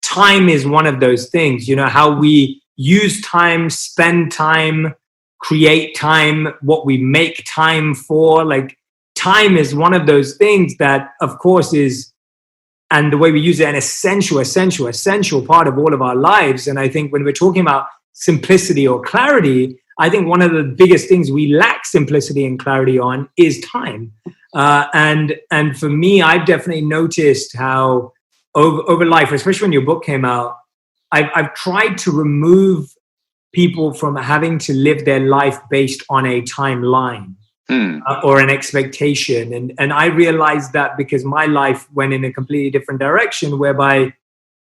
time is one of those things, how we use time, spend time, create time, what we make time for. Like, time is one of those things that, of course, is, and the way we use it, an essential part of all of our lives. And I think when we're talking about simplicity or clarity, I think one of the biggest things we lack simplicity and clarity on is time. And for me, I've definitely noticed how over life, especially when your book came out, I've tried to remove people from having to live their life based on a timeline. Or an expectation. And I realized that because my life went in a completely different direction, whereby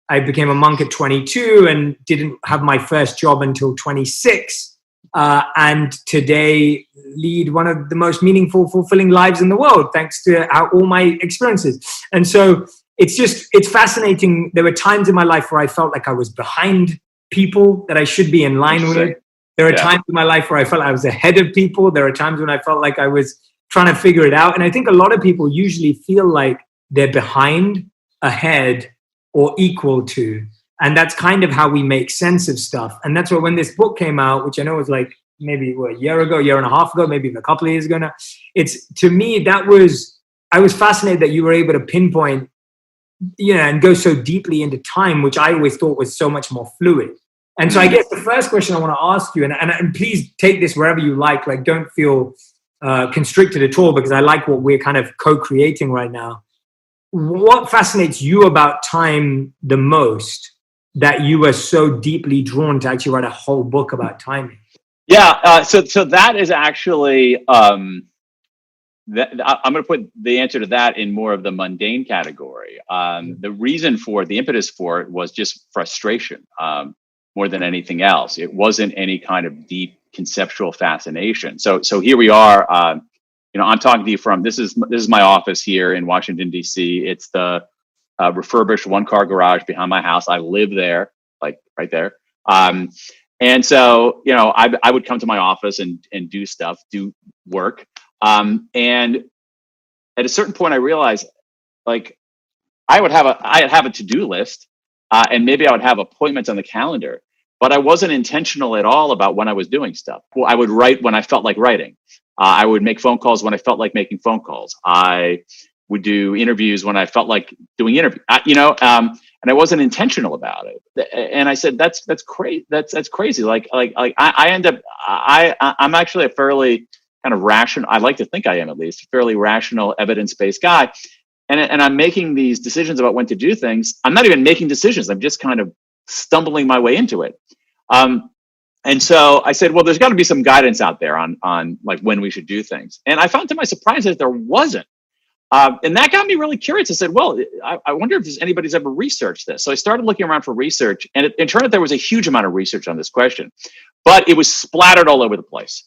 I became a monk at 22 and didn't have my first job until 26. And today lead one of the most meaningful, fulfilling lives in the world, thanks to all my experiences. And so it's fascinating. There were times in my life where I felt like I was behind people that I should be in line with. There are times in my life where I felt I was ahead of people. There are times when I felt like I was trying to figure it out. And I think a lot of people usually feel like they're behind, ahead, or equal to. And that's kind of how we make sense of stuff. And that's why when this book came out, which I know was like maybe a year and a half ago, maybe even a couple of years ago now, it's, to me, I was fascinated that you were able to pinpoint, and go so deeply into time, which I always thought was so much more fluid. And so I guess the first question I want to ask you, and please take this wherever you like don't feel constricted at all, because I like what we're kind of co-creating right now. What fascinates you about time the most that you are so deeply drawn to actually write a whole book about timing? Yeah, so that is actually, I'm going to put the answer to that in more of the mundane category. The reason for the impetus for it was just frustration. More than anything else. It wasn't any kind of deep conceptual fascination. So here we are. I'm talking to you from this is my office here in Washington, D.C. It's the refurbished one-car garage behind my house. I live there, like right there. And so I would come to my office and do work. And at a certain point, I realized, like, I'd have a to-do list. And maybe I would have appointments on the calendar, but I wasn't intentional at all about when I was doing stuff. Well, I would write when I felt like writing. I would make phone calls when I felt like making phone calls. I would do interviews when I felt like doing interviews. And I wasn't intentional about it. And I said, that's crazy. That's crazy. Like I end up. I'm actually a fairly kind of rational. I like to think I am, at least, a fairly rational, evidence-based guy. And I'm making these decisions about when to do things. I'm not even making decisions. I'm just kind of stumbling my way into it. And so I said, well, there's got to be some guidance out there on like when we should do things. And I found to my surprise that there wasn't. And that got me really curious. I said, well, I wonder if anybody's ever researched this. So I started looking around for research, and it turned out there was a huge amount of research on this question, but it was splattered all over the place.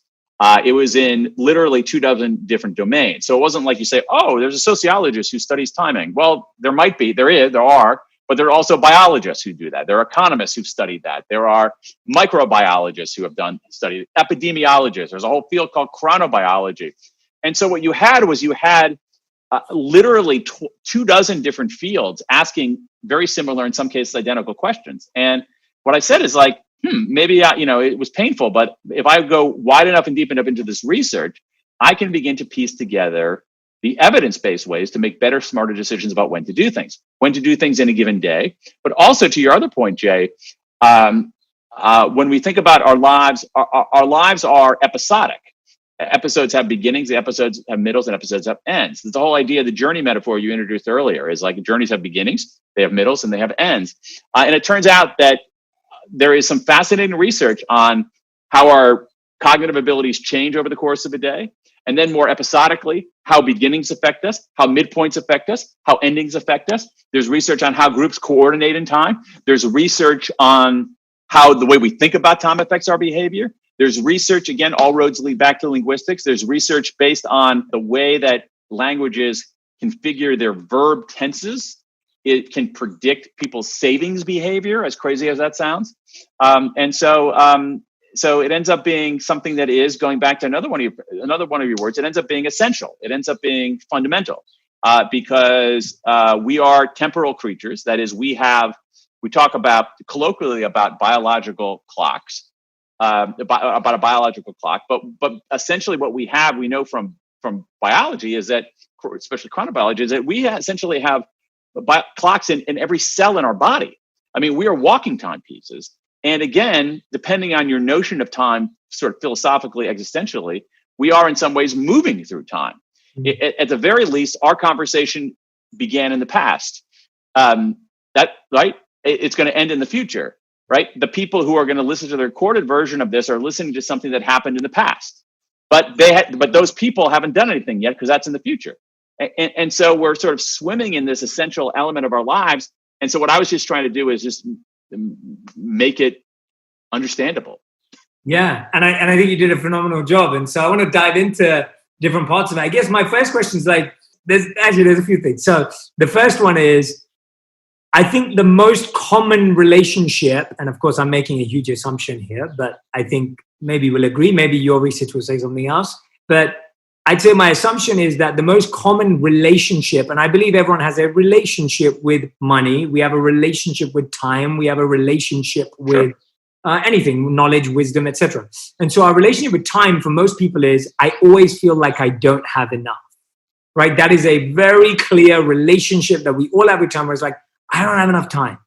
It was in literally 24 different domains. So it wasn't like you say, oh, there's a sociologist who studies timing. Well, there might be, there are, but there are also biologists who do that. There are economists who've studied that. There are microbiologists who have studied epidemiologists. There's a whole field called chronobiology. And so what you had was literally 24 different fields asking very similar, in some cases, identical questions. And what I said is like, maybe, it was painful, but if I go wide enough and deep enough into this research, I can begin to piece together the evidence-based ways to make better, smarter decisions about when to do things in a given day. But also, to your other point, Jay, when we think about our lives are episodic. Episodes have beginnings, episodes have middles, and episodes have ends. It's the whole idea of the journey metaphor you introduced earlier is like journeys have beginnings, they have middles, and they have ends. And it turns out that there is some fascinating research on how our cognitive abilities change over the course of a day. And then more episodically, how beginnings affect us, how midpoints affect us, how endings affect us. There's research on how groups coordinate in time. There's research on how the way we think about time affects our behavior. There's research, again, all roads lead back to linguistics. There's research based on the way that languages configure their verb tenses. It can predict people's savings behavior, as crazy as that sounds. So it ends up being something that is, going back to another one of your words, it ends up being essential. It ends up being fundamental because we are temporal creatures. That is, we have we talk about colloquially about biological clocks, about a biological clock. But essentially, what we know from biology is that, especially chronobiology, is that we essentially have clocks in every cell in our body. I mean, we are walking timepieces. And again, depending on your notion of time, sort of philosophically, existentially, we are in some ways moving through time. At the very least, our conversation began in the past. It's going to end in the future, right? The people who are going to listen to the recorded version of this are listening to something that happened in the past, but those people haven't done anything yet because that's in the future. And so we're sort of swimming in this essential element of our lives. And so what I was just trying to do is just make it understandable. Yeah, and I think you did a phenomenal job. And so I want to dive into different parts of it. I guess my first question is there's a few things. So the first one is, I think the most common relationship, and of course I'm making a huge assumption here, but I think maybe we'll agree, maybe your research will say something else, but I'd say my assumption is that the most common relationship, and I believe everyone has a relationship with money, we have a relationship with time, we have a relationship with anything, knowledge, wisdom, etc. And so our relationship with time for most people is, I always feel like I don't have enough, right? That is a very clear relationship that we all have with time, where it's like, I don't have enough time.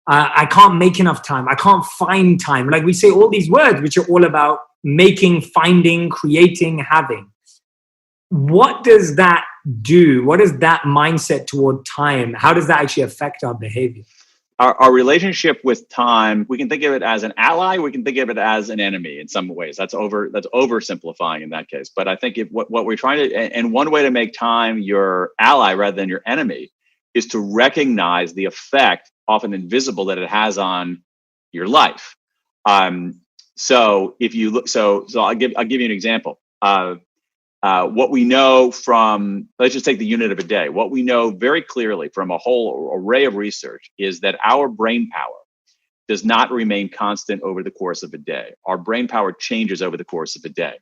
I can't make enough time. I can't find time. Like we say all these words, which are all about making, finding, creating, having. What does that do? What is that mindset toward time? How does that actually affect our behavior? Our relationship with time, we can think of it as an ally. We can think of it as an enemy in some ways. That's oversimplifying in that case. But I think what we're trying to, and one way to make time your ally rather than your enemy, is to recognize the effect, often invisible, that it has on your life. So if you look, so I'll give you an example. What we know from, let's just take the unit of a day. What we know very clearly from a whole array of research is that our brain power does not remain constant over the course of a day. Our brain power changes over the course of a day.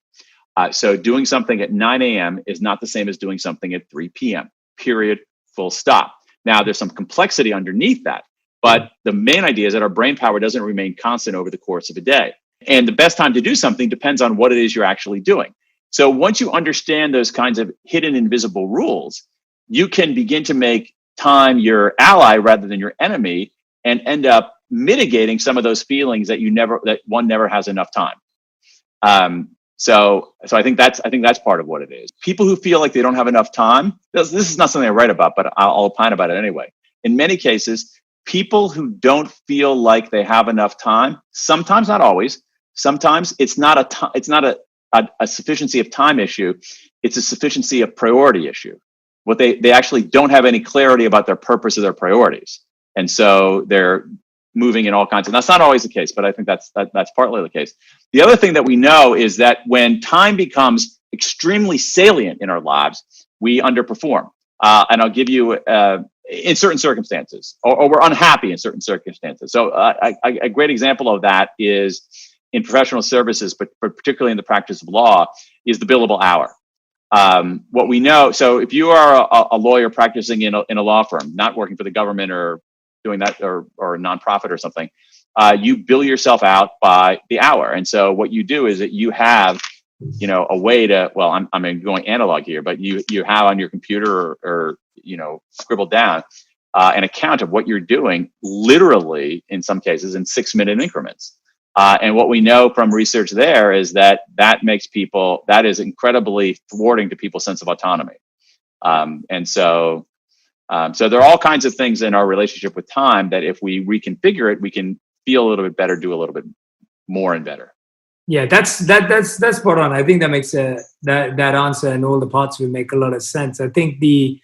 So doing something at 9 a.m. is not the same as doing something at 3 p.m., period, full stop. Now, there's some complexity underneath that, but the main idea is that our brain power doesn't remain constant over the course of a day. And the best time to do something depends on what it is you're actually doing. So once you understand those kinds of hidden invisible rules, you can begin to make time your ally rather than your enemy, and end up mitigating some of those feelings that one never has enough time. So I think that's part of what it is. People who feel like they don't have enough time, this is not something I write about, but I'll opine about it anyway. In many cases, people who don't feel like they have enough time, sometimes, not always, sometimes it's not a sufficiency of time issue. It's a sufficiency of priority issue. What they actually don't have any clarity about their purpose or their priorities. And so they're moving in all kinds of, that's not always the case, but I think that's partly the case. The other thing that we know is that when time becomes extremely salient in our lives, we underperform. And I'll give you, in certain circumstances, or we're unhappy in certain circumstances. So a great example of that is in professional services, but particularly in the practice of law, is the billable hour. What we know, so if you are a lawyer practicing in a law firm, not working for the government or doing that or a nonprofit or something, you bill yourself out by the hour. And so what you do is that you have, a way to, well, I'm going analog here, but you have on your computer or scribbled down an account of what you're doing, literally in some cases in 6-minute increments. And what we know from research there is that is incredibly thwarting to people's sense of autonomy. So there are all kinds of things in our relationship with time that if we reconfigure it, we can feel a little bit better, do a little bit more and better. Yeah, that's spot on. I think that makes that answer and all the parts will make a lot of sense. I think the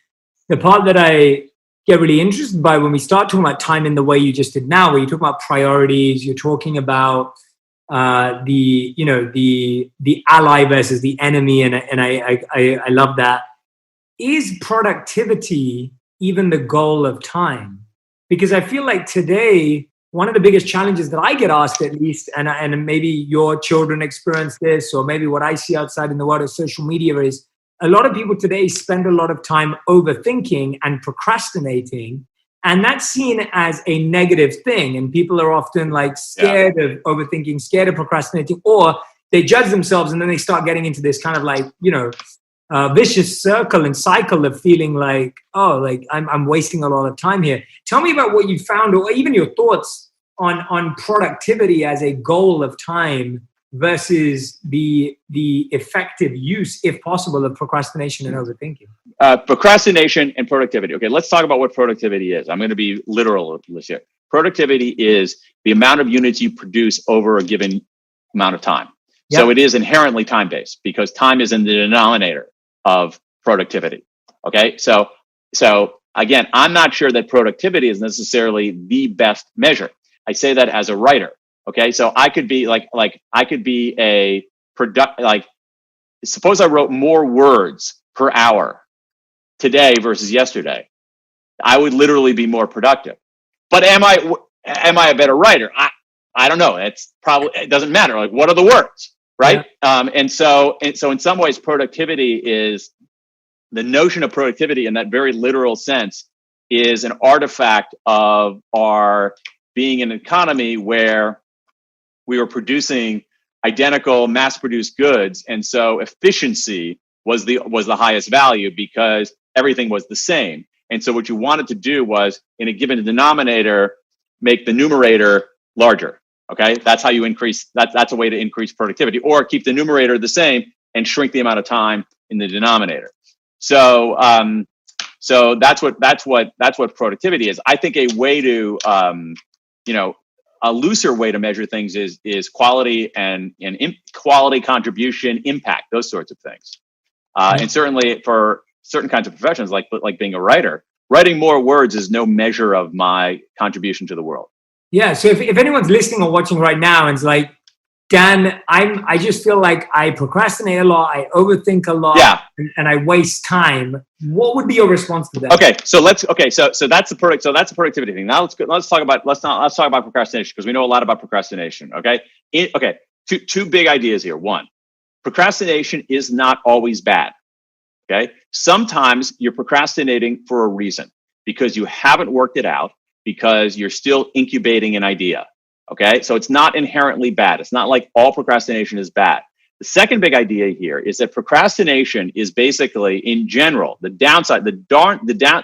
part that I get really interested by when we start talking about time in the way you just did now, where you talk about priorities, you're talking about the ally versus the enemy, and I love that. Is productivity even the goal of time? Because I feel like today, one of the biggest challenges that I get asked, at least, and maybe your children experience this, or maybe what I see outside in the world of social media, is a lot of people today spend a lot of time overthinking and procrastinating. And that's seen as a negative thing. And people are often like scared of overthinking, scared of procrastinating, or they judge themselves and then they start getting into this kind of like, vicious circle and cycle of feeling like, oh, like I'm wasting a lot of time here. Tell me about what you found, or even your thoughts on productivity as a goal of time versus the effective use, if possible, of procrastination and overthinking. Procrastination and productivity. Okay, let's talk about what productivity is. I'm going to be literal with this here. Productivity is the amount of units you produce over a given amount of time. Yep. So it is inherently time-based because time is in the denominator of productivity. Okay, so again, I'm not sure that productivity is necessarily the best measure. I say that as a writer. Okay, so I could be suppose I wrote more words per hour today versus yesterday, I would literally be more productive. But am I a better writer? I don't know. It doesn't matter. Like, what are the words, right? Yeah. And so in some ways, productivity is the notion of productivity in that very literal sense is an artifact of our being an economy where we were producing identical mass-produced goods, and so efficiency was the highest value because everything was the same. And so what you wanted to do was, in a given denominator, make the numerator larger. Okay, that's how you increase. That's a way to increase productivity, or keep the numerator the same and shrink the amount of time in the denominator. So that's what productivity is. I think a way to a looser way to measure things is quality and quality, contribution, impact, those sorts of things. And certainly for certain kinds of professions, like being a writer, writing more words is no measure of my contribution to the world. Yeah. So if anyone's listening or watching right now and it's like, Dan, I just feel like I procrastinate a lot, I overthink a lot, and I waste time. What would be your response to that? Okay, so that's the productivity thing. Now let's talk about procrastination, because we know a lot about procrastination. Okay, two big ideas here. One, procrastination is not always bad. Okay, sometimes you're procrastinating for a reason, because you haven't worked it out, because you're still incubating an idea. Okay, so it's not inherently bad. It's not like all procrastination is bad. The second big idea here is that procrastination is basically, in general, the downside,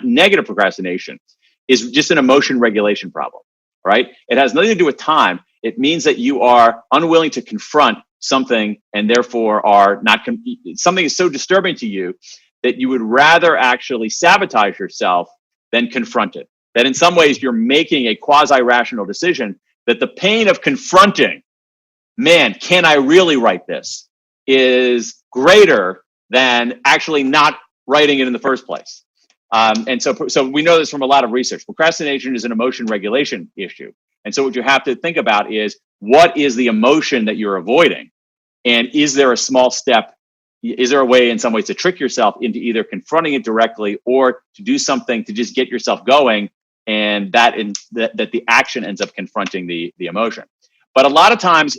negative procrastination is just an emotion regulation problem, right? It has nothing to do with time. It means that you are unwilling to confront something, and therefore something is so disturbing to you that you would rather actually sabotage yourself than confront it. That in some ways you're making a quasi-rational decision that the pain of confronting, man, can I really write this, is greater than actually not writing it in the first place. And so we know this from a lot of research. Procrastination is an emotion regulation issue. And so what you have to think about is, what is the emotion that you're avoiding? And is there a small step? Is there a way in some ways to trick yourself into either confronting it directly or to do something to just get yourself going, and that the action ends up confronting the emotion? But a lot of times,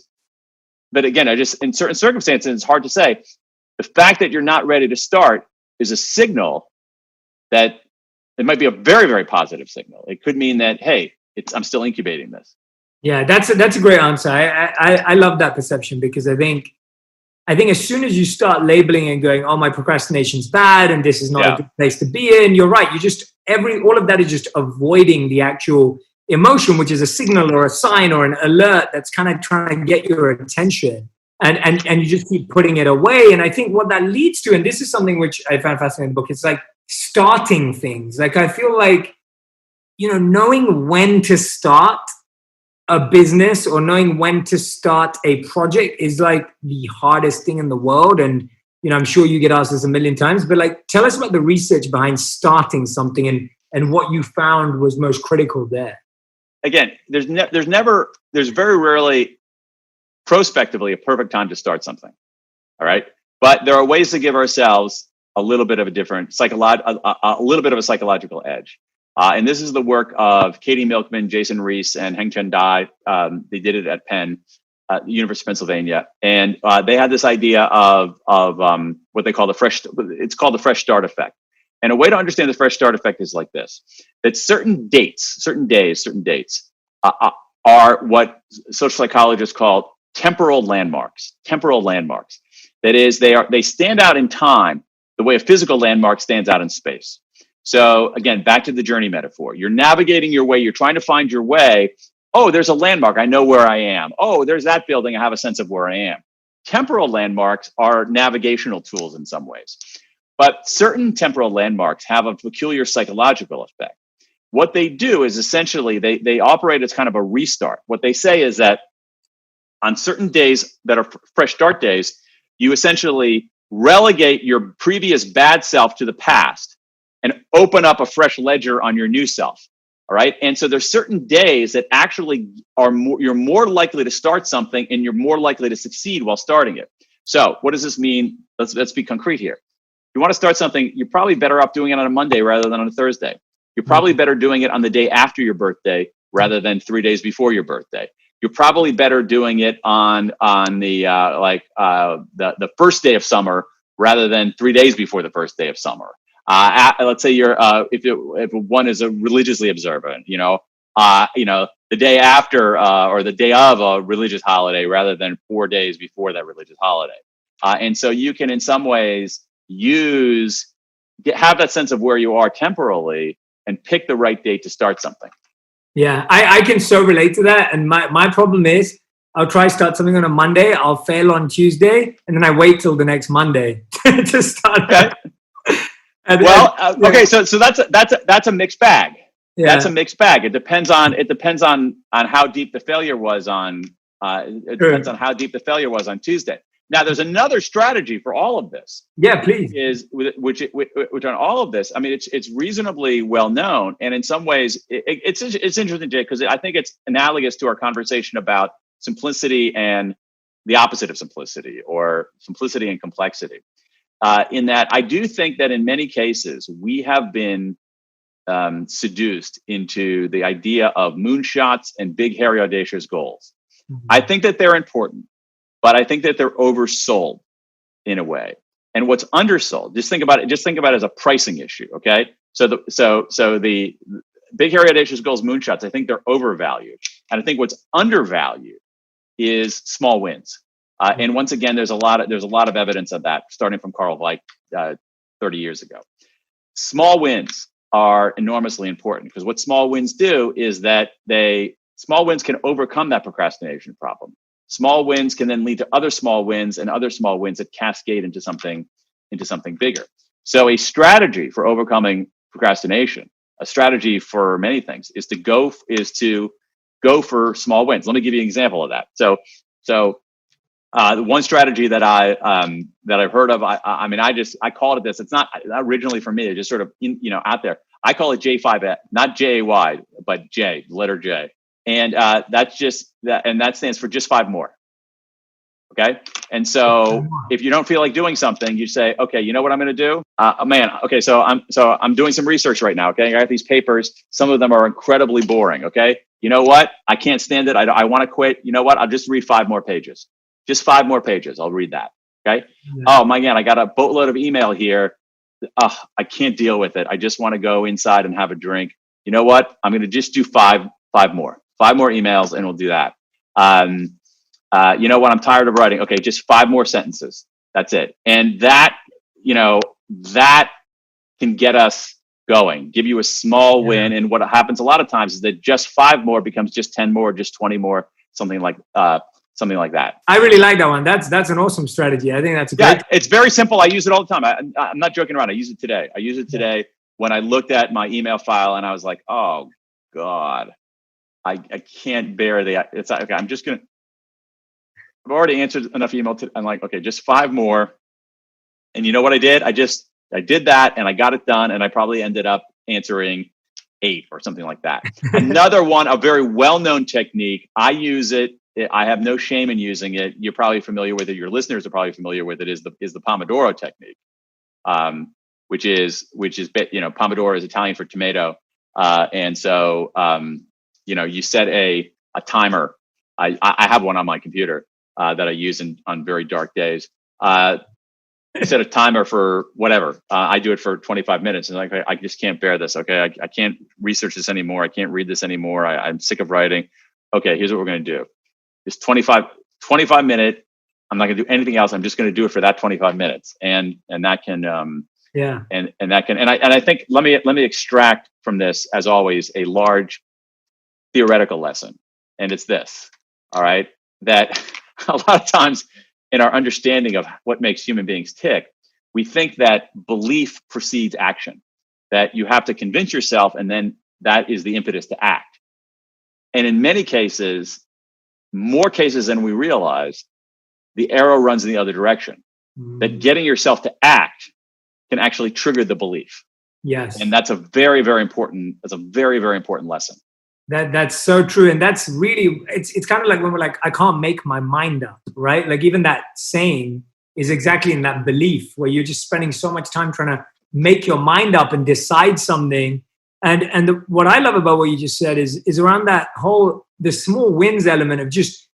but again, in certain circumstances, it's hard to say. The fact that you're not ready to start is a signal that it might be a very, very positive signal. It could mean that, hey, I'm still incubating this. Yeah, that's a great answer. I love that perception, because I think as soon as you start labeling and going, oh, my procrastination's bad and this is not a good place to be in, you're right. All of that is just avoiding the actual emotion, which is a signal or a sign or an alert that's kind of trying to get your attention. And you just keep putting it away. And I think what that leads to, and this is something which I found fascinating in the book, it's like starting things. Like, I feel like, knowing when to start a business or knowing when to start a project is like the hardest thing in the world. And, I'm sure you get asked this a million times, but like, tell us about the research behind starting something and what you found was most critical there. Again, there's very rarely prospectively a perfect time to start something. All right. But there are ways to give ourselves a little bit of a different a little bit of a psychological edge. And this is the work of Katie Milkman, Jason Reese, and Heng-Chen Dai. They did it at Penn, University of Pennsylvania. And they had this idea of what they call the fresh start effect. And a way to understand the fresh start effect is like this: that certain dates, certain days, certain dates are what social psychologists call temporal landmarks. Temporal landmarks. That is, they stand out in time the way a physical landmark stands out in space. So again, back to the journey metaphor. You're navigating your way. You're trying to find your way. Oh, there's a landmark. I know where I am. Oh, there's that building. I have a sense of where I am. Temporal landmarks are navigational tools in some ways. But certain temporal landmarks have a peculiar psychological effect. What they do is essentially they operate as kind of a restart. What they say is that on certain days that are fresh start days, you essentially relegate your previous bad self to the past and open up a fresh ledger on your new self. All right. And so there's certain days that actually you're more likely to start something and you're more likely to succeed while starting it. So what does this mean? Let's be concrete here. If you want to start something, you're probably better off doing it on a Monday rather than on a Thursday. You're probably better doing it on the day after your birthday rather than 3 days before your birthday. You're probably better doing it on the first day of summer rather than 3 days before the first day of summer. Let's say you're if one is a religiously observant, the day after or the day of a religious holiday rather than 4 days before that religious holiday. And so you can, in some ways, have that sense of where you are temporally and pick the right date to start something. Yeah, I can so relate to that. And my problem is I'll try to start something on a Monday, I'll fail on Tuesday, and then I wait till the next Monday to start. Okay. Okay, so that's a mixed bag. Yeah. That's a mixed bag. It depends on how deep the failure was on depends on how deep the failure was on Tuesday. Now, there's another strategy for all of this. Yeah, please. Which on all of this, I mean, it's reasonably well known, and in some ways, it's interesting, Jay, because I think it's analogous to our conversation about simplicity and the opposite of simplicity, or simplicity and complexity. In that, I do think that in many cases we have been seduced into the idea of moonshots and big, hairy, audacious goals. Mm-hmm. I think that they're important. But I think that they're oversold in a way. And what's undersold, just think about it as a pricing issue. Okay. So the big, hairy, audacious goals, moonshots, I think they're overvalued. And I think what's undervalued is small wins. And once again, there's a lot of evidence of that, starting from Carl Weick 30 years ago. Small wins are enormously important, because what small wins do is that small wins can overcome that procrastination problem. Small wins can then lead to other small wins and other small wins that cascade into something bigger. So a strategy for overcoming procrastination, a strategy for many things, is to go for small wins. Let me give you an example of that. So the one strategy that I've heard of, I called it this. It's not originally for me. It's just sort of out there. I call it J5, not J-A-Y, but J, letter J. And that's just that, and that stands for just 5 more. Okay. And so if you don't feel like doing something, you say, okay, you know what I'm going to do? Okay. So I'm doing some research right now. Okay. I got these papers. Some of them are incredibly boring. Okay. You know what? I can't stand it. I want to quit. You know what? I'll just read 5 more pages. Just 5 more pages. I'll read that. Okay. Yeah. Oh my God. I got a boatload of email here. I can't deal with it. I just want to go inside and have a drink. You know what? I'm going to just do 5 more. 5 more emails, and we'll do that. You know what? I'm tired of writing. Okay, just 5 more sentences. That's it. And that can get us going, give you a small win. And what happens a lot of times is that just 5 more becomes just 10 more, just 20 more, something like that. I really like that one. That's an awesome strategy. I think that's a great. Yeah, it's very simple. I use it all the time. I'm not joking around. I use it today. When I looked at my email file and I was like, oh God. I can't bear it's like, okay, I've already answered enough email. I'm like, okay, just 5 more. And you know what I did? I did that and I got it done. And I probably ended up answering 8 or something like that. Another one, a very well-known technique. I use it. I have no shame in using it. You're probably familiar with it. Your listeners are probably familiar with it. Is the Pomodoro technique, which is Pomodoro is Italian for tomato. And so, you set a timer. I have one on my computer that I use on very dark days. set a timer for whatever. I do it for 25 minutes, and like I just can't bear this. Okay, I can't research this anymore. I can't read this anymore. I'm sick of writing. Okay, here's what we're going to do. It's 25 minute. I'm not going to do anything else. I'm just going to do it for that 25 minutes, and that can and I think let me extract from this, as always, a large theoretical lesson, and it's this. All right, that a lot of times in our understanding of what makes human beings tick, we think that belief precedes action, that you have to convince yourself, and then that is the impetus to act. And in many cases, more cases than we realize, the arrow runs in the other direction. That getting yourself to act can actually trigger the belief. Yes. And that's a very, very important lesson. That's so true. And that's really, it's kind of like when we're like, I can't make my mind up, right? Like even that saying is exactly in that belief where you're just spending so much time trying to make your mind up and decide something. And what I love about what you just said is around that whole, the small wins element of just,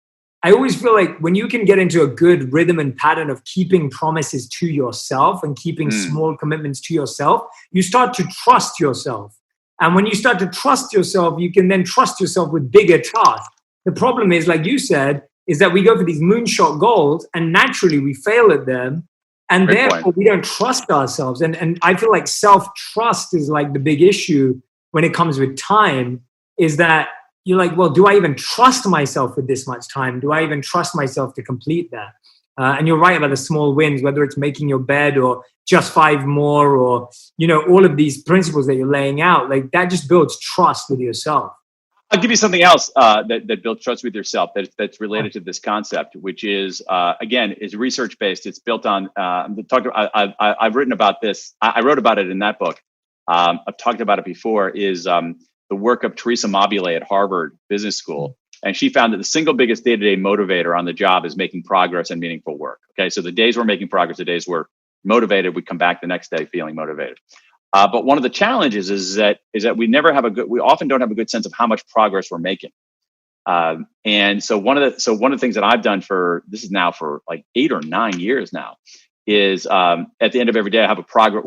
I always feel like when you can get into a good rhythm and pattern of keeping promises to yourself and keeping small commitments to yourself, you start to trust yourself. And when you start to trust yourself, you can then trust yourself with bigger tasks. The problem is, like you said, is that we go for these moonshot goals and naturally we fail at them. And Great therefore point. we don't trust ourselves. And I feel like self-trust is like the big issue when it comes with time, is that you're like, well, do I even trust myself with this much time? Do I even trust myself to complete that? And you're right about the small wins, whether it's making your bed or just 5 more, or, all of these principles that you're laying out, like that just builds trust with yourself. I'll give you something else that builds trust with yourself that's related to this concept, which is, again, is research-based. It's built on, I've written about this. I wrote about it in that book. I've talked about it before, is the work of Teresa Mobile at Harvard Business School. And she found that the single biggest day-to-day motivator on the job is making progress and meaningful work. Okay, so the days we're making progress, the days we're motivated, we come back the next day feeling motivated. But one of the challenges is that we often don't have a good sense of how much progress we're making. And so one of the things that I've done for like 8 or 9 years now is at the end of every day I have a progress,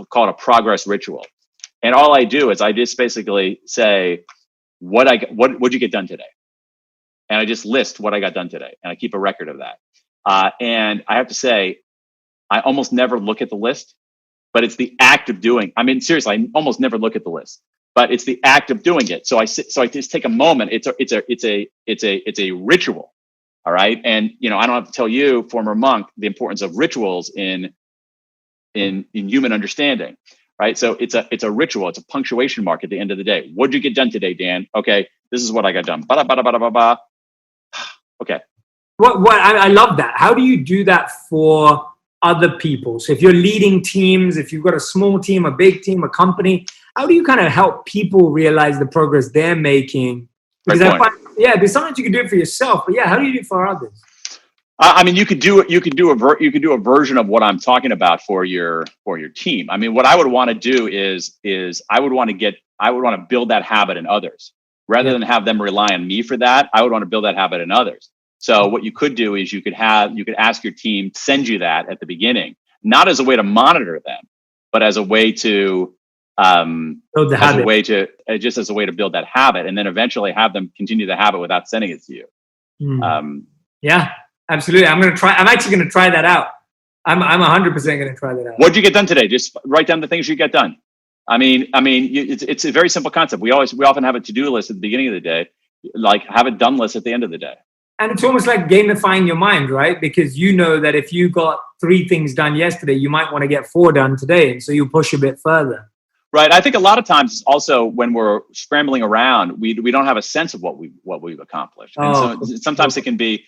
call it a progress ritual. And all I do is I just basically say, what'd you get done today? And I just list what I got done today, and I keep a record of that. And I have to say, I almost never look at the list, but it's the act of doing. I mean, seriously, I almost never look at the list, but it's the act of doing it. So I just take a moment. It's a ritual. All right. And, I don't have to tell you, former monk, the importance of rituals in human understanding. Right. So it's a ritual. It's a punctuation mark at the end of the day. What'd you get done today, Dan? Okay. This is what I got done. Ba-da-ba-da-ba-da-ba-ba. Okay. I love that. How do you do that for other people? So if you're leading teams, if you've got a small team, a big team, a company, how do you kind of help people realize the progress they're making? Because I find, there's sometimes you can do it for yourself, but how do you do it for others? I mean, you could do a version of what I'm talking about for your team. I mean, what I would want to do is I would want to build that habit in others rather than have them rely on me for that. I would want to build that habit in others. So what you could do is you could ask your team to send you that at the beginning, not as a way to monitor them, but as a way to build a way to build that habit, and then eventually have them continue the habit without sending it to you. Absolutely. I'm actually going to try that out. I'm 100% going to try that out. What'd you get done today? Just write down the things you get done. I mean, it's a very simple concept. We often have a to-do list at the beginning of the day, like have a done list at the end of the day. And it's almost like gamifying your mind, right? Because you know that if you got 3 things done yesterday, you might want to get 4 done today. And so you push a bit further. Right. I think a lot of times also when we're scrambling around, we don't have a sense of what we've accomplished. And sometimes it can be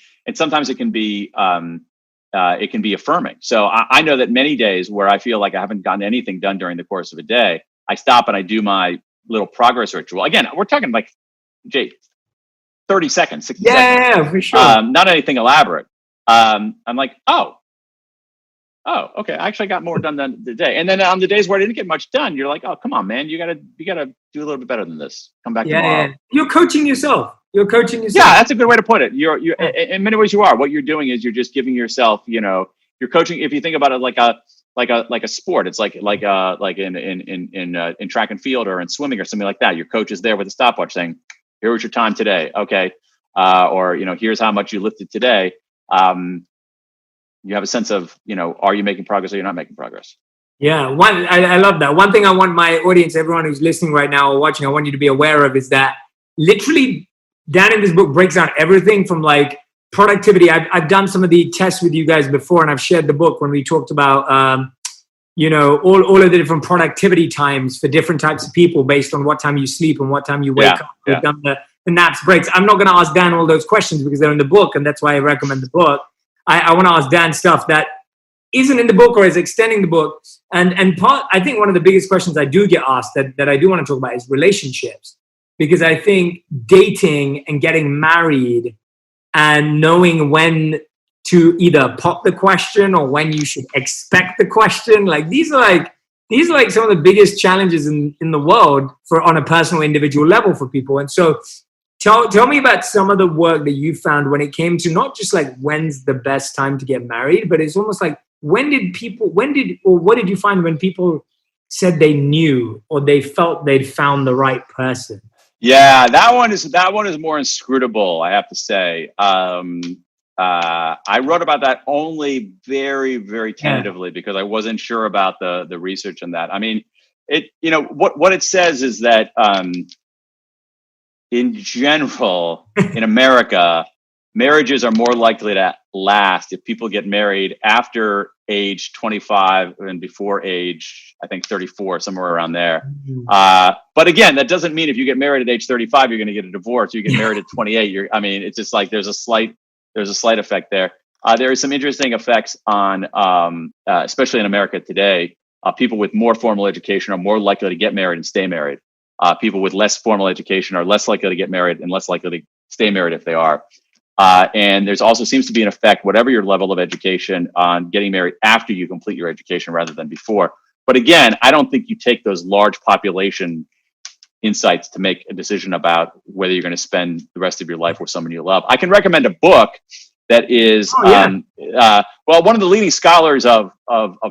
affirming. So I know that many days where I feel like I haven't gotten anything done during the course of a day, I stop and I do my little progress ritual. Again, we're talking like, Jay, 30 seconds, 60 seconds. Yeah, for sure. Not anything elaborate. I'm like, oh, okay. I actually got more done than the day. And then on the days where I didn't get much done, you're like, oh, come on, man. You gotta do a little bit better than this. Come back tomorrow. Yeah. You're coaching yourself. Yeah, that's a good way to put it. You're in many ways you are. What you're doing is you're just giving yourself, you're you're coaching. If you think about it like a sport, it's like in track and field or in swimming or something like that. Your coach is there with a stopwatch saying, "Here was your time today, okay," or here's how much you lifted today. You have a sense of are you making progress or you're not making progress. Yeah, I love that. One thing I want my audience, everyone who's listening right now or watching, I want you to be aware of is that literally Dan in this book breaks down everything from like productivity. I've done some of the tests with you guys before, and I've shared the book when we talked about all of the different productivity times for different types of people based on what time you sleep and what time you wake up. We've done the naps, breaks. I'm not going to ask Dan all those questions because they're in the book, and that's why I recommend the book. I want to ask Dan stuff that isn't in the book or is extending the book. And I think one of the biggest questions I do get asked that I do want to talk about is relationships. Because I think dating and getting married and knowing when to either pop the question or when you should expect the question, like these are like some of the biggest challenges in the world on a personal individual level for people. And so tell me about some of the work that you found when it came to not just like when's the best time to get married, but it's almost like what did you find when people said they knew or they felt they'd found the right person? Yeah, that one is more inscrutable, I have to say. I wrote about that only very, very tentatively because I wasn't sure about the research on that. I mean, what it says is that in general, in America, marriages are more likely to last if people get married after age 25 and before age, I think 34, somewhere around there. But again, that doesn't mean if you get married at age 35, you're going to get a divorce. You get married at 28. It's just like there's a slight effect there. There is some interesting effects on, especially in America today. People with more formal education are more likely to get married and stay married. People with less formal education are less likely to get married and less likely to stay married if they are. And there's also seems to be an effect, whatever your level of education, on getting married after you complete your education rather than before. But again, I don't think you take those large population insights to make a decision about whether you're going to spend the rest of your life with someone you love. I can recommend a book that is, one of the leading scholars of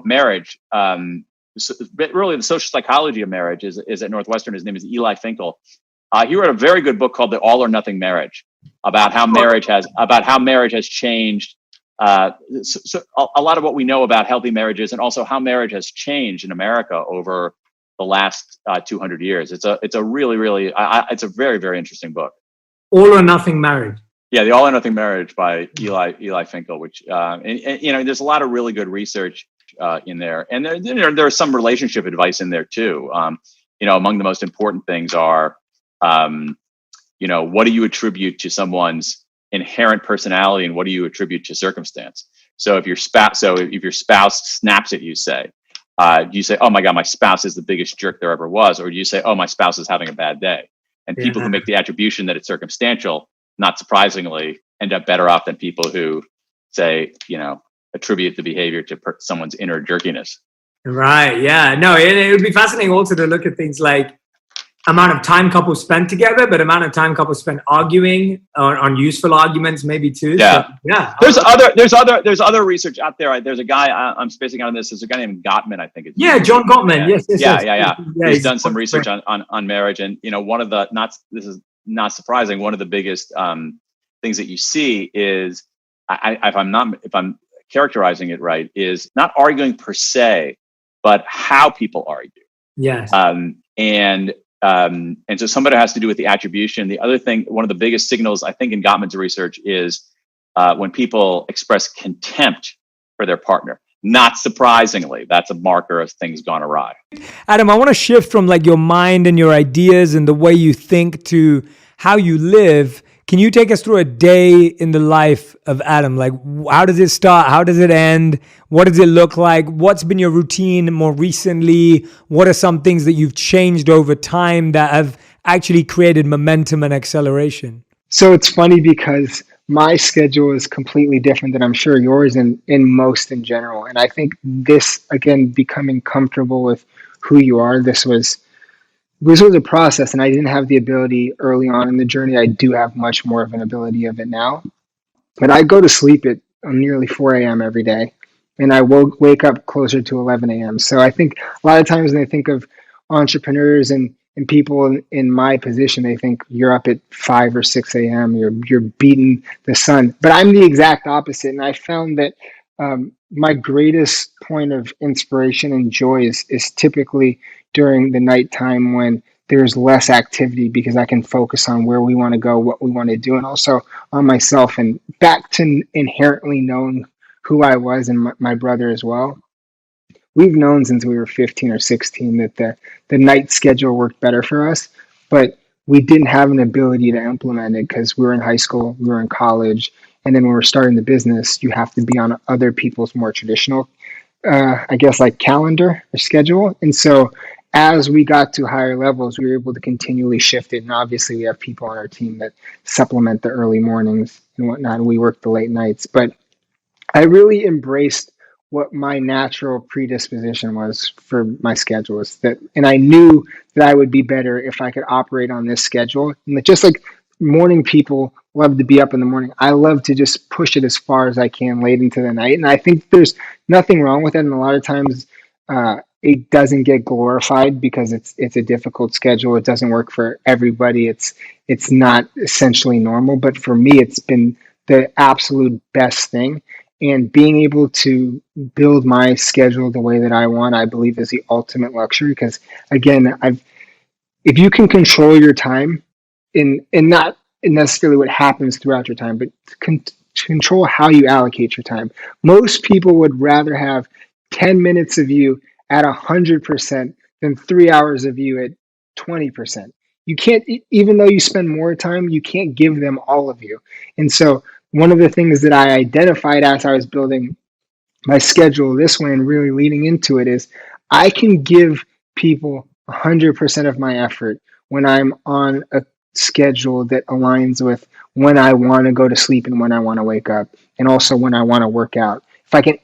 marriage, really the social psychology of marriage is at Northwestern. His name is Eli Finkel. He wrote a very good book called The All or Nothing Marriage, about how marriage has changed. So a lot of what we know about healthy marriages and also how marriage has changed in America over the last 200 years. It's a really, really, it's a very, very interesting book. All or Nothing Marriage. Yeah, The All or Nothing Marriage by Eli Finkel, which, there's a lot of really good research in there. And there's some relationship advice in there too. Among the most important things are, what do you attribute to someone's inherent personality and what do you attribute to circumstance? So if your spouse snaps at you, do you say, "Oh my God, my spouse is the biggest jerk there ever was," or do you say, "Oh, my spouse is having a bad day"? And people who make the attribution that it's circumstantial, not surprisingly, end up better off than people who say, attribute the behavior to someone's inner jerkiness. Right. Yeah. No, it would be fascinating also to look at things like amount of time couples spend together, but amount of time couples spend arguing on useful arguments, maybe too. Yeah. So, yeah. There's other research out there. There's a guy I'm spacing out on this. There's a guy named Gottman, I think. John Gottman. Yes. Yeah. He's done some research on marriage, and this is not surprising. One of the biggest things that you see is, if I'm characterizing it right, is not arguing per se, but how people argue. Yes. And so somebody has to do with the attribution. The other thing, one of the biggest signals I think in Gottman's research is when people express contempt for their partner. Not surprisingly, that's a marker of things gone awry. Adam, I want to shift from like your mind and your ideas and the way you think to how you live. Can you take us through a day in the life of Adam? Like, how does it start? How does it end? What does it look like? What's been your routine more recently? What are some things that you've changed over time that have actually created momentum and acceleration? So it's funny because my schedule is completely different than I'm sure yours in most in general. And I think this, again, becoming comfortable with who you are, this was a process, and I didn't have the ability early on in the journey. I do have much more of an ability of it now. But I go to sleep at nearly 4 a.m. every day. and I will wake up closer to 11 a.m. So I think a lot of times when they think of entrepreneurs and people in my position, they think you're up at 5 or 6 a.m. You're beating the sun, but I'm the exact opposite. And I found that my greatest point of inspiration and joy is typically during the nighttime when there's less activity, because I can focus on where we want to go, what we want to do, and also on myself, and back to inherently knowing who I was, and my brother as well. We've known since we were 15 or 16 that the night schedule worked better for us, but we didn't have an ability to implement it because we were in high school, we were in college, and then when we're starting the business, you have to be on other people's more traditional, I guess, like calendar or schedule. And so as we got to higher levels, we were able to continually shift it. And obviously, we have people on our team that supplement the early mornings and whatnot, and we work the late nights. But I really embraced what my natural predisposition was for my schedule is that, and I knew that I would be better if I could operate on this schedule. And just like morning people love to be up in the morning, I love to just push it as far as I can late into the night. And I think there's nothing wrong with it. And a lot of times it doesn't get glorified because it's a difficult schedule. It doesn't work for everybody. It's not essentially normal, but for me, it's been the absolute best thing. And being able to build my schedule the way that I want, I believe, is the ultimate luxury. Because again, if you can control your time, in not necessarily what happens throughout your time, but control how you allocate your time. Most people would rather have 10 minutes of you at 100% than 3 hours of you at 20%. You can't, even though you spend more time, you can't give them all of you. And so one of the things that I identified as I was building my schedule this way and really leading into it is I can give people 100% of my effort when I'm on a schedule that aligns with when I want to go to sleep and when I want to wake up, and also when I want to work out.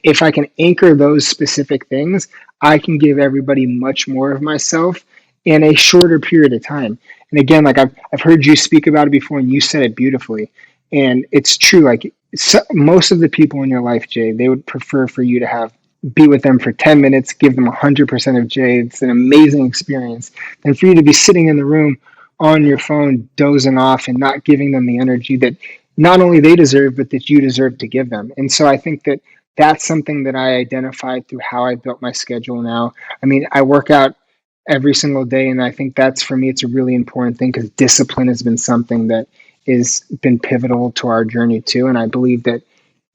If I can anchor those specific things, I can give everybody much more of myself in a shorter period of time. And again, like I've heard you speak about it before, and you said it beautifully. And it's true. Like most of the people in your life, Jay, they would prefer for you to be with them for 10 minutes, give them 100% of Jay. It's an amazing experience. And for you to be sitting in the room on your phone, dozing off and not giving them the energy that not only they deserve, but that you deserve to give them. And so I think that that's something that I identified through how I built my schedule now. I mean, I work out every single day, and I think that's, for me, it's a really important thing because discipline has been something that has been pivotal to our journey too. And I believe that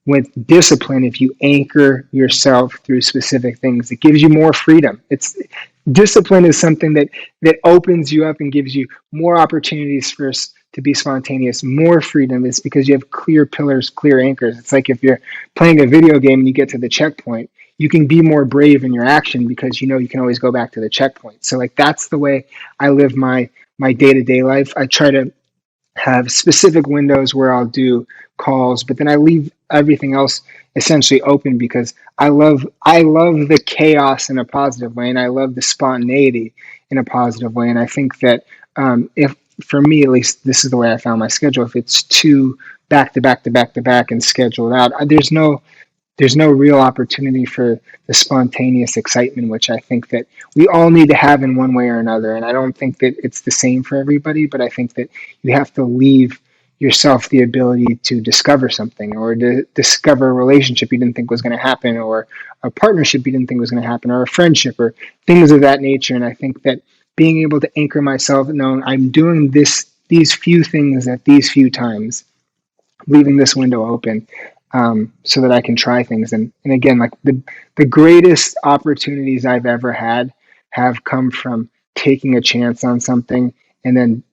with discipline, if you anchor yourself through specific things, it gives you more freedom. It's discipline is something that opens you up and gives you more opportunities for us to be spontaneous. More freedom is because you have clear pillars, clear anchors. It's like if you're playing a video game and you get to the checkpoint, you can be more brave in your action because you know you can always go back to the checkpoint. So like that's the way I live my day-to-day life. I try to have specific windows where I'll do calls, but then I leave everything else essentially open because I love the chaos in a positive way, and I love the spontaneity in a positive way. And I think that if, for me at least, this is the way I found my schedule. If it's too back to back to back to back and scheduled out, there's no real opportunity for the spontaneous excitement, which I think that we all need to have in one way or another. And I don't think that it's the same for everybody, but I think that you have to leave yourself the ability to discover something, or to discover a relationship you didn't think was going to happen, or a partnership you didn't think was going to happen, or a friendship, or things of that nature. And I think that being able to anchor myself, knowing I'm doing these few things at these few times, leaving this window open, so that I can try things. And again, like the greatest opportunities I've ever had have come from taking a chance on something and then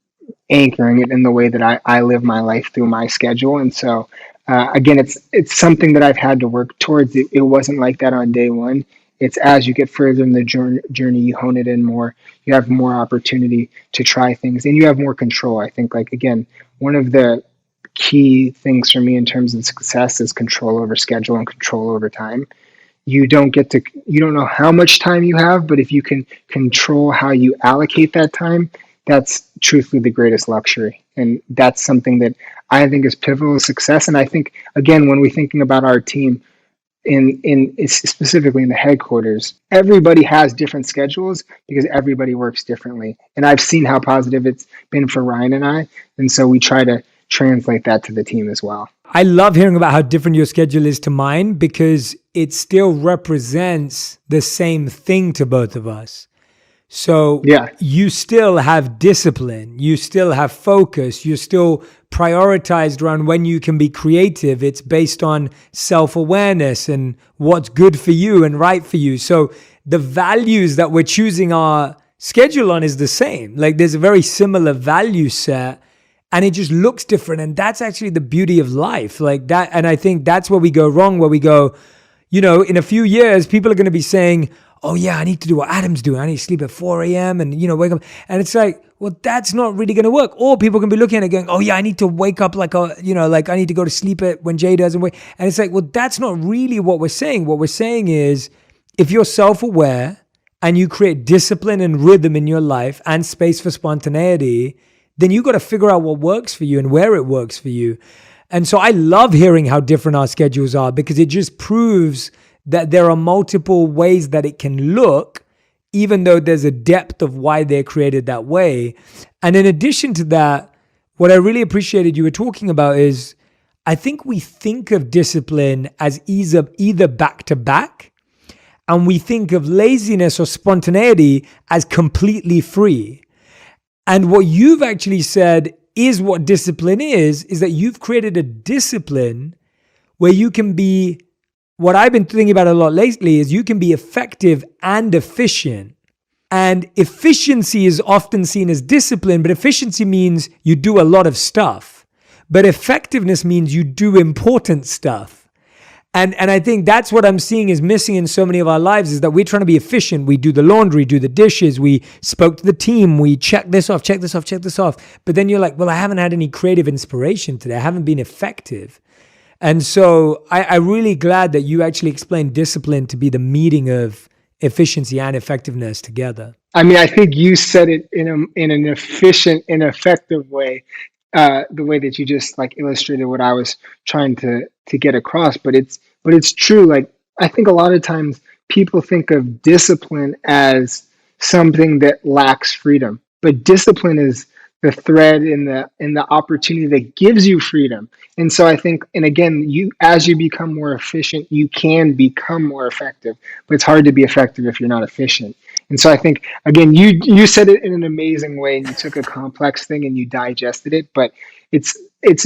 anchoring it in the way that I live my life through my schedule. And so, again, it's something that I've had to work towards. It wasn't like that on day one. It's as you get further in the journey, you hone it in more, you have more opportunity to try things, and you have more control. I think, like, again, one of the key things for me in terms of success is control over schedule and control over time. You don't know how much time you have, but if you can control how you allocate that time, that's truthfully the greatest luxury. And that's something that I think is pivotal to success. And I think, again, when we're thinking about our team, it's specifically in the headquarters, everybody has different schedules because everybody works differently. And I've seen how positive it's been for Ryan and I. And so we try to translate that to the team as well. I love hearing about how different your schedule is to mine because it still represents the same thing to both of us. So you still have discipline, you still have focus, you're still prioritized around when you can be creative. It's based on self-awareness and what's good for you and right for you. So the values that we're choosing our schedule on is the same. Like there's a very similar value set and it just looks different. And that's actually the beauty of life like that. And I think that's where we go wrong, where we go, in a few years, people are going to be saying, oh yeah, I need to do what Adam's doing. I need to sleep at 4 a.m. and, wake up. And it's like, well, that's not really going to work. Or people can be looking at it going, oh yeah, I need to wake up like I need to go to sleep when Jay doesn't wake. And it's like, well, that's not really what we're saying. What we're saying is if you're self-aware and you create discipline and rhythm in your life and space for spontaneity, then you got to figure out what works for you and where it works for you. And so I love hearing how different our schedules are because it just proves that there are multiple ways that it can look, even though there's a depth of why they're created that way. And in addition to that, what I really appreciated you were talking about is I think we think of discipline as either back to back, and we think of laziness or spontaneity as completely free. And what you've actually said is what discipline is that you've created a discipline where you can be, what I've been thinking about a lot lately is you can be effective and efficient. And efficiency is often seen as discipline, but efficiency means you do a lot of stuff. But effectiveness means you do important stuff. And I think that's what I'm seeing is missing in so many of our lives is that we're trying to be efficient. We do the laundry, do the dishes, we spoke to the team, we check this off. But then you're like, well, I haven't had any creative inspiration today. I haven't been effective. And so I'm really glad that you actually explained discipline to be the meeting of efficiency and effectiveness together. I mean, I think you said it in an efficient and effective way, the way that you just like illustrated what I was trying to get across. But it's true. Like I think a lot of times people think of discipline as something that lacks freedom, but discipline is the thread in the opportunity that gives you freedom. And so I think, and again, as you become more efficient, you can become more effective, but it's hard to be effective if you're not efficient. And so I think, again, you said it in an amazing way and you took a complex thing and you digested it, but it's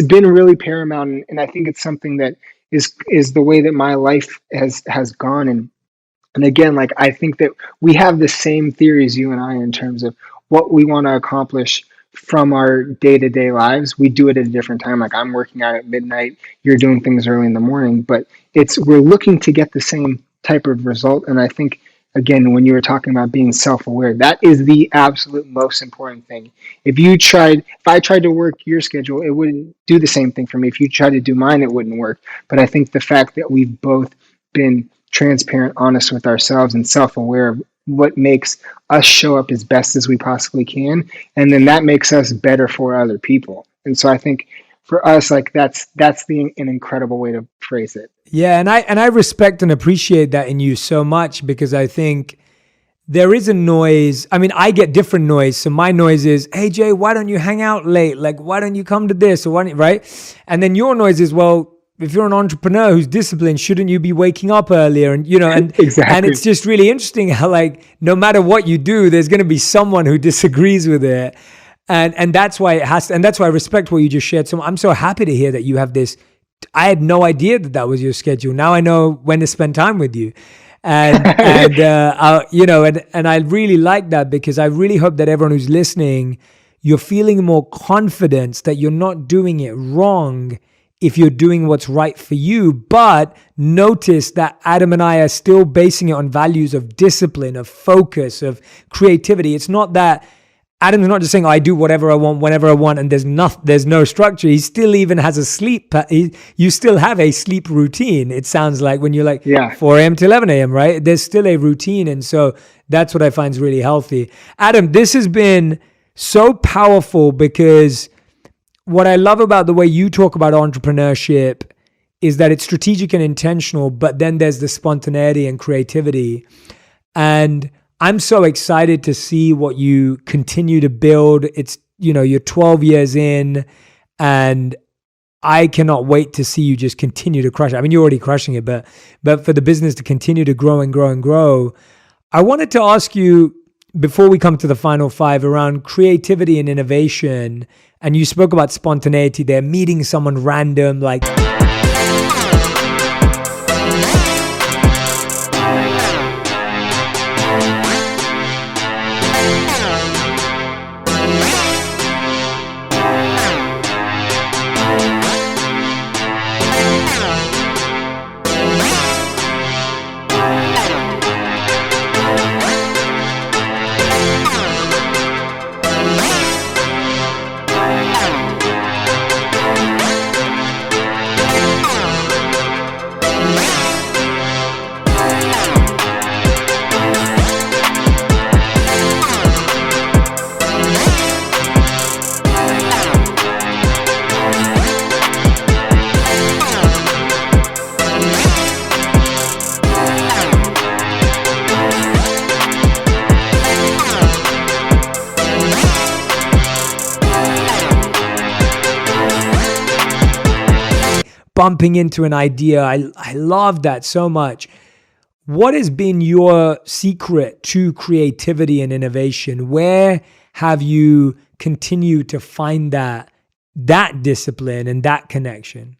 been really paramount. And I think it's something that is the way that my life has gone. And again, like, I think that we have the same theories, you and I, in terms of what we want to accomplish from our day-to-day lives. We do it at a different time. Like I'm working out at midnight, you're doing things early in the morning, but we're looking to get the same type of result. And I think, again, when you were talking about being self-aware, that is the absolute most important thing. If I tried to work your schedule, it wouldn't do the same thing for me. If you tried to do mine, it wouldn't work. But I think the fact that we've both been transparent, honest with ourselves and self-aware of what makes us show up as best as we possibly can, and then that makes us better for other people. And so I think for us, like that's an incredible way to phrase it. Yeah, and I respect and appreciate that in you so much, because I think there is a noise. I mean, I get different noise. So my noise is, hey Jay, why don't you hang out late? Like, why don't you come to this? Or why don't, right? And then your noise is, well, if you're an entrepreneur who's disciplined, shouldn't you be waking up earlier? And, and exactly. And it's just really interesting how, like, no matter what you do, there's going to be someone who disagrees with it. And that's why it has to, and that's why I respect what you just shared. So I'm so happy to hear that you have this. I had no idea that was your schedule. Now I know when to spend time with you. And I really like that, because I really hope that everyone who's listening, you're feeling more confidence that you're not doing it wrong if you're doing what's right for you. But notice that Adam and I are still basing it on values of discipline, of focus, of creativity. It's not that Adam's not just saying, oh, I do whatever I want, whenever I want, and there's no structure. He still even has a sleep. You still have a sleep routine. It sounds like when you're like 4 a.m. to 11 a.m., right? There's still a routine. And so that's what I find is really healthy. Adam, this has been so powerful, because what I love about the way you talk about entrepreneurship is that it's strategic and intentional, but then there's the spontaneity and creativity. And I'm so excited to see what you continue to build. It's, you're 12 years in, and I cannot wait to see you just continue to crush it. I mean, you're already crushing it, but for the business to continue to grow and grow and grow. I wanted to ask you, before we come to the final 5, around creativity and innovation. And you spoke about spontaneity there, meeting someone random, like bumping into an idea. I love that so much. What has been your secret to creativity and innovation? Where have you continued to find that discipline and that connection?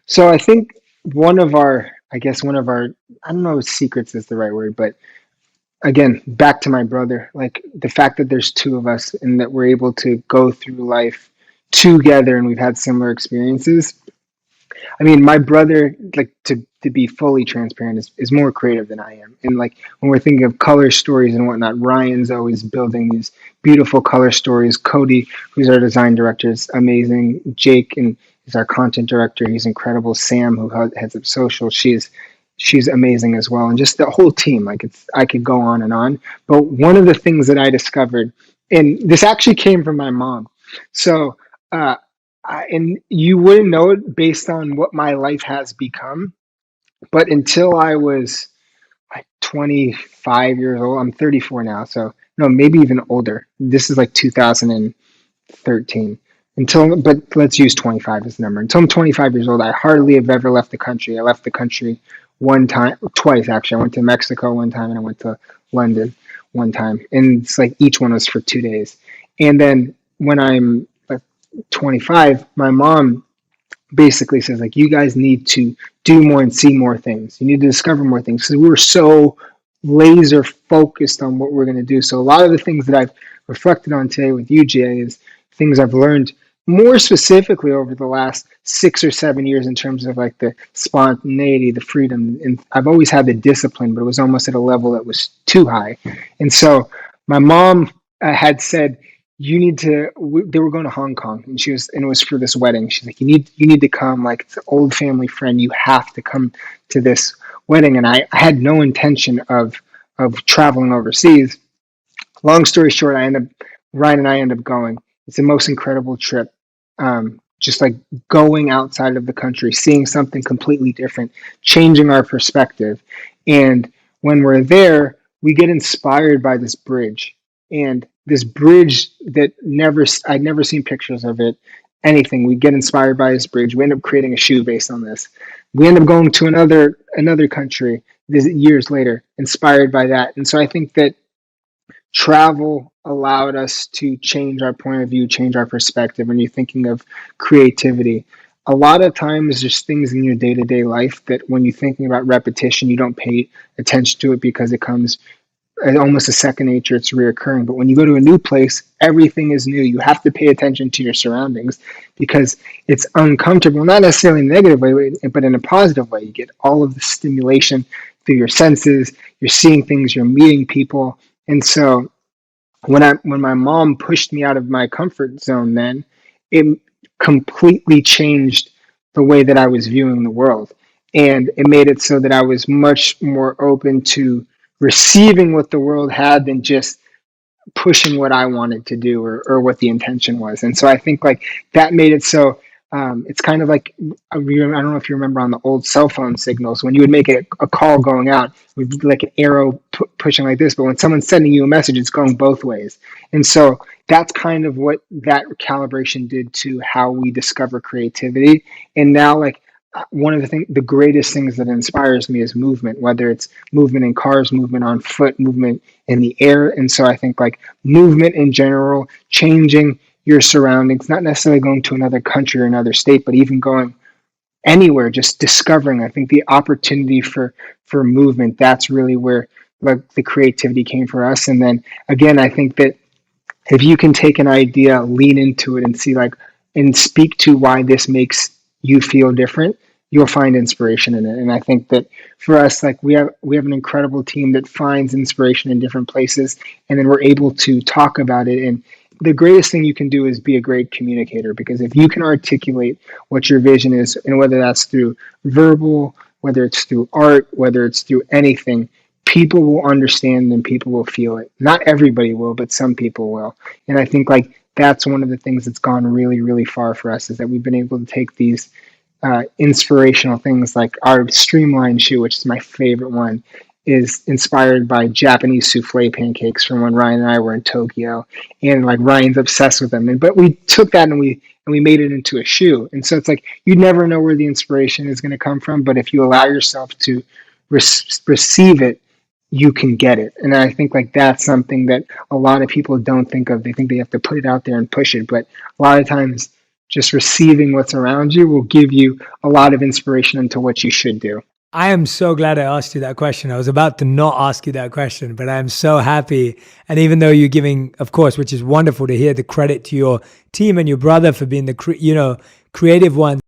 So I think one of our, I don't know if secrets is the right word, but again, back to my brother, like the fact that there's two of us and that we're able to go through life together and we've had similar experiences. I mean, my brother, like to be fully transparent, is more creative than I am. And like when we're thinking of color stories and whatnot, Ryan's always building these beautiful color stories. Cody, who's our design director, is amazing. Jake and is our content director. He's incredible. Sam, who heads up social, she's amazing as well. And just the whole team, like I could go on and on. But one of the things that I discovered, and this actually came from my mom. So, and you wouldn't know it based on what my life has become, but until I was like 25 years old, I'm 34 now, so no, maybe even older. This is like 2013. But let's use 25 as the number. Until I'm 25 years old, I hardly have ever left the country. I left the country twice actually. I went to Mexico one time and I went to London one time, and it's like each one was for 2 days. And then when I'm 25, my mom basically says like, you guys need to do more and see more things. You need to discover more things. So we were so laser focused on what we're going to do. So a lot of the things that I've reflected on today with you, Jay, is things I've learned more specifically over the last 6 or 7 years in terms of like the spontaneity, the freedom. And I've always had the discipline, but it was almost at a level that was too high. And so my mom had said, they were going to Hong Kong, and it was for this wedding. She's like, you need to come, like it's an old family friend. You have to come to this wedding. And I had no intention of traveling overseas. Long story short, Ryan and I end up going. It's the most incredible trip. Just like going outside of the country, seeing something completely different, changing our perspective. And when we're there, we get inspired by this bridge. And this bridge that I'd never seen pictures of it, anything. We get inspired by this bridge. We end up creating a shoe based on this. We end up going to another country years later, inspired by that. And so I think that travel allowed us to change our point of view, change our perspective. When you're thinking of creativity, a lot of times there's things in your day-to-day life that when you're thinking about repetition, you don't pay attention to it because it comes almost a second nature. It's reoccurring. But when you go to a new place, everything is new. You have to pay attention to your surroundings because it's uncomfortable, not necessarily in a negative way, but in a positive way. You get all of the stimulation through your senses. You're seeing things, you're meeting people. And so when my mom pushed me out of my comfort zone, then it completely changed the way that I was viewing the world. And it made it so that I was much more open to receiving what the world had than just pushing what I wanted to do or what the intention was. And so I think like that made it so It's kind of like, I don't know if you remember on the old cell phone signals, when you would make a call going out, it would be like an arrow pushing like this. But when someone's sending you a message, it's going both ways. And so that's kind of what that calibration did to how we discover creativity. And now, like, one of the greatest things that inspires me is movement, whether it's movement in cars, movement on foot, movement in the air. And so I think like movement in general, changing your surroundings, not necessarily going to another country or another state, but even going anywhere, just discovering. I think the opportunity for movement, that's really where like the creativity came for us. And then again, I think that if you can take an idea, lean into it and see like, and speak to why this makes you feel different, you'll find inspiration in it. And I think that for us, like we have an incredible team that finds inspiration in different places, and then we're able to talk about it. And the greatest thing you can do is be a great communicator, because if you can articulate what your vision is, and whether that's through verbal, whether it's through art, whether it's through anything, people will understand and people will feel it. Not everybody will, but some people will. And I think like that's one of the things that's gone really, really far for us, is that we've been able to take these inspirational things, like our streamlined shoe, which is my favorite one, is inspired by Japanese souffle pancakes from when Ryan and I were in Tokyo, and like Ryan's obsessed with them. But we took that and we made it into a shoe. And so it's like you never know where the inspiration is going to come from, but if you allow yourself to receive it, you can get it. And I think like that's something that a lot of people don't think of. They think they have to put it out there and push it, but a lot of times just receiving what's around you will give you a lot of inspiration into what you should do. I am so glad I asked you that question. I was about to not ask you that question, but I'm so happy. And even though you're giving, of course, which is wonderful to hear, the credit to your team and your brother for being the creative one,